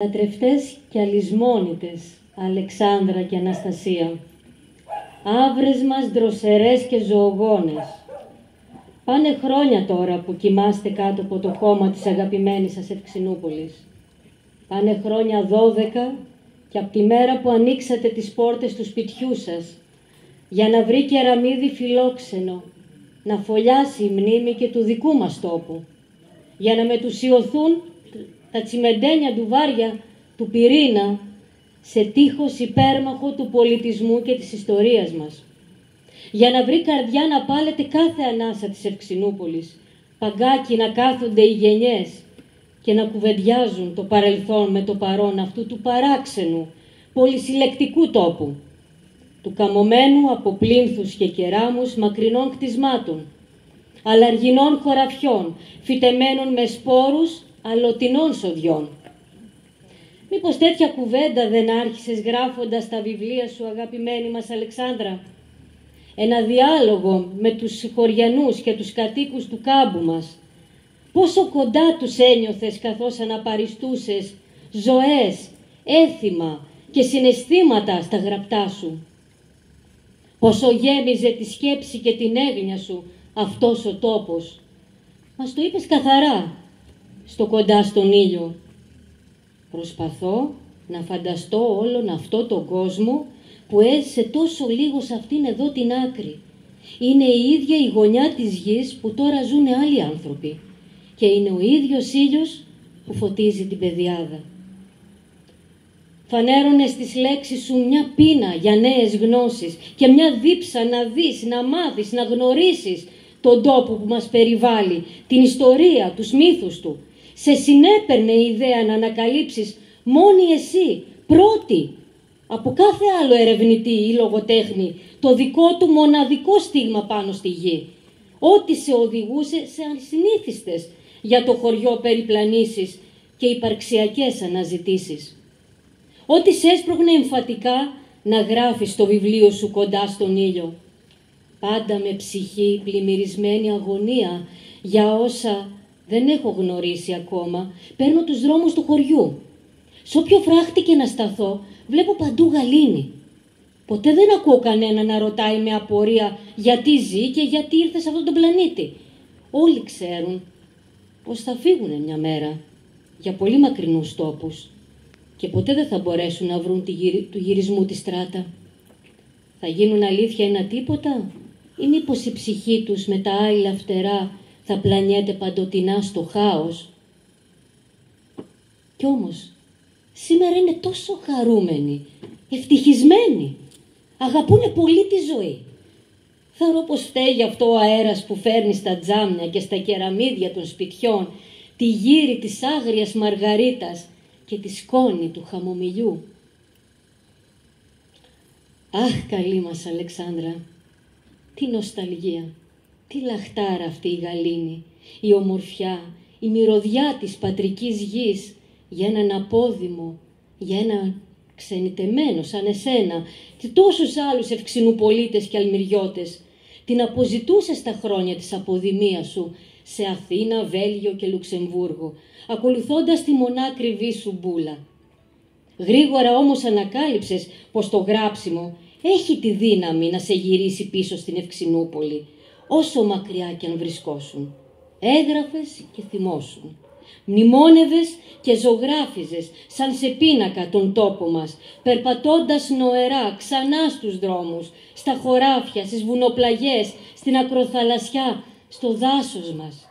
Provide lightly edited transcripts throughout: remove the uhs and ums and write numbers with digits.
Λατρευτές και αλυσμόνητες, Αλεξάνδρα και Αναστασία, άβρες μας δροσερές και ζωογόνες, πάνε χρόνια τώρα που κοιμάστε κάτω από το χώμα της αγαπημένης σας Ευξηνούπολης. Πάνε χρόνια 12 και από τη μέρα που ανοίξατε τις πόρτες του σπιτιού σας για να βρει κεραμίδι φιλόξενο, να φωλιάσει η μνήμη και του δικού μας τόπου, για να μετουσιωθούν τα τσιμεντένια ντουβάρια του πυρήνα σε τείχος υπέρμαχο του πολιτισμού και της ιστορίας μας. Για να βρει καρδιά να πάλετε κάθε ανάσα της Ευξηνούπολης, παγκάκι να κάθονται οι γενιές και να κουβεντιάζουν το παρελθόν με το παρόν αυτού του παράξενου, πολυσυλλεκτικού τόπου, του καμωμένου από πλήνθους και κεράμους μακρινών κτισμάτων, αλαργινών χωραφιών, φυτεμένων με σπόρους αλωτινών σοδιών. Μήπως τέτοια κουβέντα δεν άρχισες γράφοντας τα βιβλία σου, αγαπημένη μας Αλεξάνδρα? Ένα διάλογο με τους χωριανούς και τους κατοίκους του κάμπου μας. Πόσο κοντά τους ένιωθες καθώς αναπαριστούσες ζωές, έθιμα και συναισθήματα στα γραπτά σου. Πόσο γέμιζε τη σκέψη και την έγνοια σου αυτός ο τόπος. Μας το είπες καθαρά, στο κοντά στον ήλιο. Προσπαθώ να φανταστώ όλον αυτό τον κόσμο που έζησε τόσο λίγο σε αυτήν εδώ την άκρη. Είναι η ίδια η γωνιά της γης που τώρα ζουν άλλοι άνθρωποι και είναι ο ίδιος ήλιος που φωτίζει την πεδιάδα. Φανέρωνε στις λέξεις σου μια πείνα για νέες γνώσεις και μια δίψα να δεις, να μάθεις, να γνωρίσεις τον τόπο που μας περιβάλλει, την ιστορία, τους μύθους του. Σε συνέπαιρνε η ιδέα να ανακαλύψεις μόνη εσύ, πρώτη, από κάθε άλλο ερευνητή ή λογοτέχνη, το δικό του μοναδικό στίγμα πάνω στη γη. Ό,τι σε οδηγούσε σε ασυνήθιστες για το χωριό περιπλανήσεις και υπαρξιακές αναζητήσεις. Ό,τι σε έσπρωχνε εμφατικά να γράφεις το βιβλίο σου κοντά στον ήλιο. Πάντα με ψυχή πλημμυρισμένη αγωνία για όσα δεν έχω γνωρίσει ακόμα, παίρνω τους δρόμους του χωριού. Σ' όποιο φράχτη και να σταθώ, βλέπω παντού γαλήνη. Ποτέ δεν ακούω κανένα να ρωτάει με απορία γιατί ζει και γιατί ήρθε σε αυτόν τον πλανήτη. Όλοι ξέρουν πως θα φύγουνε μια μέρα για πολύ μακρινούς τόπους και ποτέ δεν θα μπορέσουν να βρουν του γυρισμού τη στράτα. Θα γίνουν αλήθεια ένα τίποτα ή μήπως η ψυχή τους με τα άειλα φτερά θα πλανιέται παντοτινά στο χάος? Κι όμως σήμερα είναι τόσο χαρούμενοι, ευτυχισμένοι, αγαπούνε πολύ τη ζωή. Θεωρώ πως φταίει γι' αυτό ο αέρας που φέρνει στα τζάμια και στα κεραμίδια των σπιτιών, τη γύρι της άγριας μαργαρίτας και τη σκόνη του χαμομηλιού. Αχ, καλή μας Αλεξάνδρα, τι νοσταλγία, τι λαχτάρα αυτή η γαλήνη, η ομορφιά, η μυρωδιά της πατρικής γης για έναν απόδημο, για έναν ξενιτεμένο σαν εσένα και τόσους άλλους ευξηνουπολίτες και αλμυριώτες. Την αποζητούσες τα χρόνια της αποδημίας σου σε Αθήνα, Βέλγιο και Λουξεμβούργο, ακολουθώντας τη μονάκριβή σου μπούλα. Γρήγορα όμως ανακάλυψες πως το γράψιμο έχει τη δύναμη να σε γυρίσει πίσω στην Ευξηνούπολη, όσο μακριά κι αν βρισκόσουν. Έγραφες και θυμόσουν. Μνημόνευες και ζωγράφιζες σαν σε πίνακα τον τόπο μας, περπατώντας νοερά ξανά στους δρόμους, στα χωράφια, στις βουνοπλαγιές, στην ακροθαλασσιά, στο δάσος μας.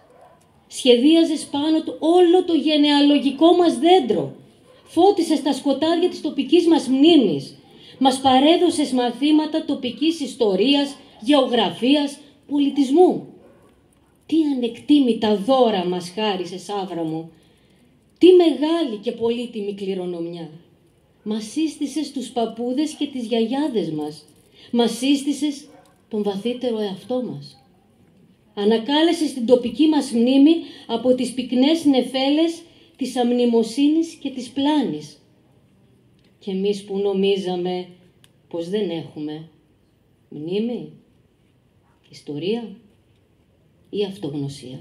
Σχεδίαζες πάνω του όλο το γενεαλογικό μας δέντρο. Φώτισες τα σκοτάδια της τοπικής μας μνήμης. Μας παρέδωσες μαθήματα τοπικής ιστορίας, γεωγραφίας, πολιτισμού. Τι ανεκτήμητα δώρα μας χάρισες, Άβρα μου. Τι μεγάλη και πολύτιμη κληρονομιά. Μας σύστησες τους παππούδες και τις γιαγιάδες μας. Μας σύστησες τον βαθύτερο εαυτό μας. Ανακάλεσες την τοπική μας μνήμη από τις πυκνές νεφέλες της αμνημοσύνης και της πλάνης. Και εμείς που νομίζαμε πως δεν έχουμε μνήμη, ιστορία ή αυτογνωσία.